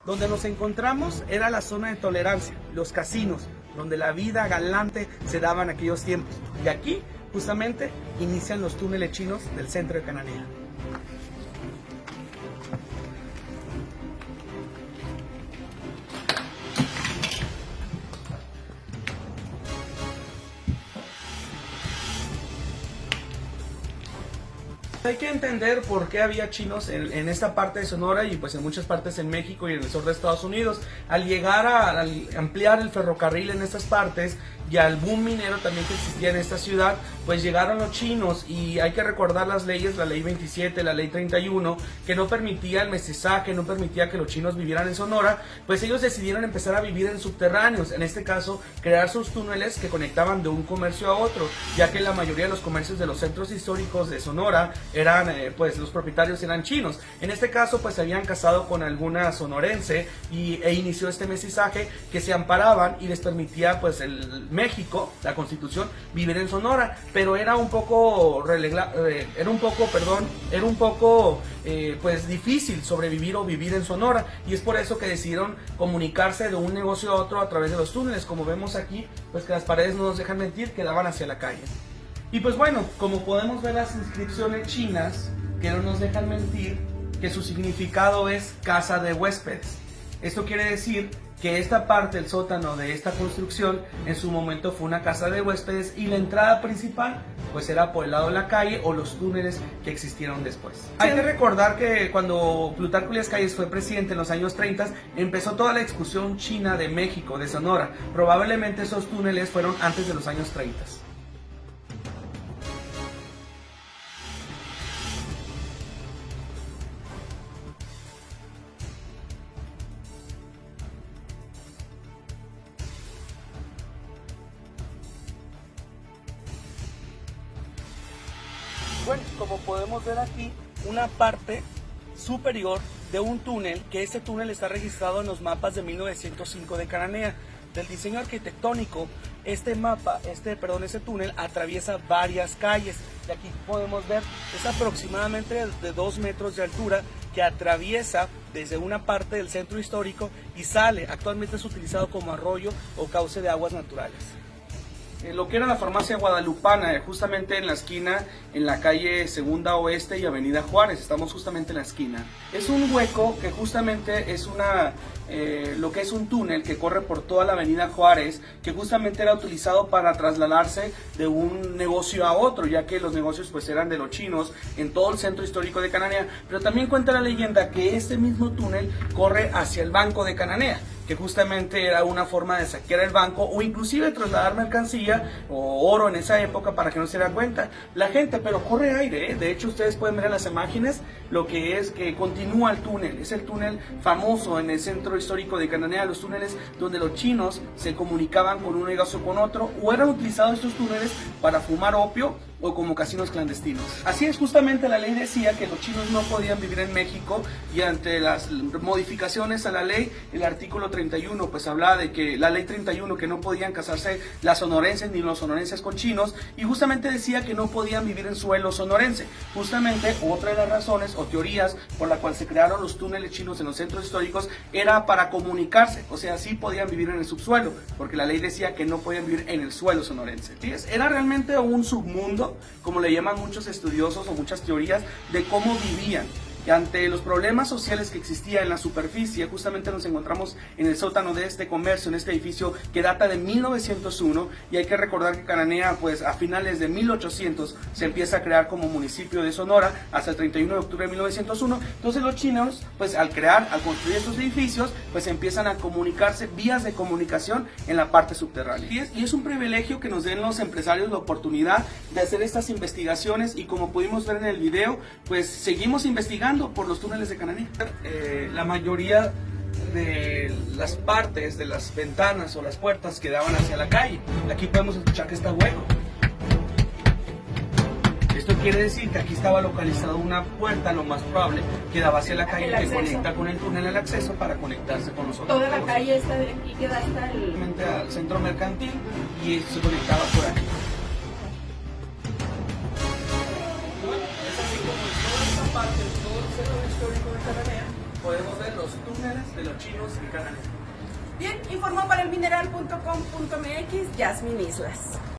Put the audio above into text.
Donde nos encontramos era la zona de tolerancia, los casinos, donde la vida galante se daba en aquellos tiempos. Y aquí, justamente, inician los túneles chinos del centro de Cananea. Hay que entender por qué había chinos en esta parte de Sonora y pues en muchas partes en México y en el sur de Estados Unidos. Al llegar al ampliar el ferrocarril en estas partes y al boom minero también que existía en esta ciudad, pues llegaron los chinos y hay que recordar las leyes, la ley 27, la ley 31, que no permitía el mestizaje, no permitía que los chinos vivieran en Sonora, pues ellos decidieron empezar a vivir en subterráneos, en este caso crear sus túneles que conectaban de un comercio a otro, ya que la mayoría de los comercios de los centros históricos de Sonora eran, pues los propietarios eran chinos. En este caso pues se habían casado con alguna sonorense e inició este mestizaje que se amparaban y les permitía pues el México, la Constitución, vivir en Sonora, pero era un poco pues difícil sobrevivir o vivir en Sonora, y es por eso que decidieron comunicarse de un negocio a otro a través de los túneles. Como vemos aquí, pues que las paredes no nos dejan mentir, que daban hacia la calle. Y pues bueno, como podemos ver las inscripciones chinas, que no nos dejan mentir, que su significado es casa de huéspedes. Esto quiere decir que esta parte, el sótano de esta construcción, en su momento fue una casa de huéspedes y la entrada principal pues era por el lado de la calle o los túneles que existieron después. Hay que recordar que cuando Plutarco Elías Calles fue presidente en los años 30, empezó toda la expulsión china de México, de Sonora. Probablemente esos túneles fueron antes de los años 30. Bueno, como podemos ver aquí, una parte superior de un túnel, que este túnel está registrado en los mapas de 1905 de Cananea. Del diseño arquitectónico, este túnel atraviesa varias calles. Y aquí podemos ver, es aproximadamente de 2 metros de altura, que atraviesa desde una parte del centro histórico y sale. Actualmente es utilizado como arroyo o cauce de aguas naturales. Lo que era la farmacia guadalupana, justamente en la esquina, en la calle Segunda Oeste y Avenida Juárez, estamos justamente en la esquina. Es un hueco que justamente es lo que es un túnel que corre por toda la Avenida Juárez, que justamente era utilizado para trasladarse de un negocio a otro, ya que los negocios pues eran de los chinos en todo el centro histórico de Cananea. Pero también cuenta la leyenda que este mismo túnel corre hacia el Banco de Cananea, que justamente era una forma de saquear el banco o inclusive trasladar mercancía o oro en esa época para que no se diera cuenta la gente, pero corre aire, ¿eh? De hecho ustedes pueden ver en las imágenes lo que es que continúa el túnel, es el túnel famoso en el centro histórico de Cananea, los túneles donde los chinos se comunicaban con un negocio con otro, o eran utilizados estos túneles para fumar opio o como casinos clandestinos. Así es, justamente la ley decía que los chinos no podían vivir en México, y ante las modificaciones a la ley, el artículo 31 pues hablaba de que la ley 31 que no podían casarse las sonorenses ni los sonorenses con chinos, y justamente decía que no podían vivir en suelo sonorense. Justamente otra de las razones o teorías por la cual se crearon los túneles chinos en los centros históricos era para comunicarse, o sea, sí podían vivir en el subsuelo, porque la ley decía que no podían vivir en el suelo sonorense. ¿Sí? Era realmente un submundo, como le llaman muchos estudiosos o muchas teorías de cómo vivían. Y ante los problemas sociales que existía en la superficie, justamente nos encontramos en el sótano de este comercio, en este edificio que data de 1901, y hay que recordar que Cananea, pues a finales de 1800 se empieza a crear como municipio de Sonora, hasta el 31 de octubre de 1901. Entonces los chinos, pues al construir estos edificios, pues empiezan a comunicarse, vías de comunicación en la parte subterránea. Y es un privilegio que nos den los empresarios la oportunidad de hacer estas investigaciones, y como pudimos ver en el video, pues seguimos investigando por los túneles de Cananea. La mayoría de las partes de las ventanas o las puertas que daban hacia la calle. Aquí podemos escuchar que está hueco. Esto quiere decir que aquí estaba localizada una puerta, lo más probable, que daba hacia la calle, que conecta con el túnel, el acceso para conectarse con los otros. Toda la calle está de aquí, queda hasta al centro mercantil, y se conectaba por aquí. Parte de todo el centro histórico de Cananea, podemos ver los túneles de los chinos en Cananea. Bien, informó para elmineral.com.mx Yasmin Islas.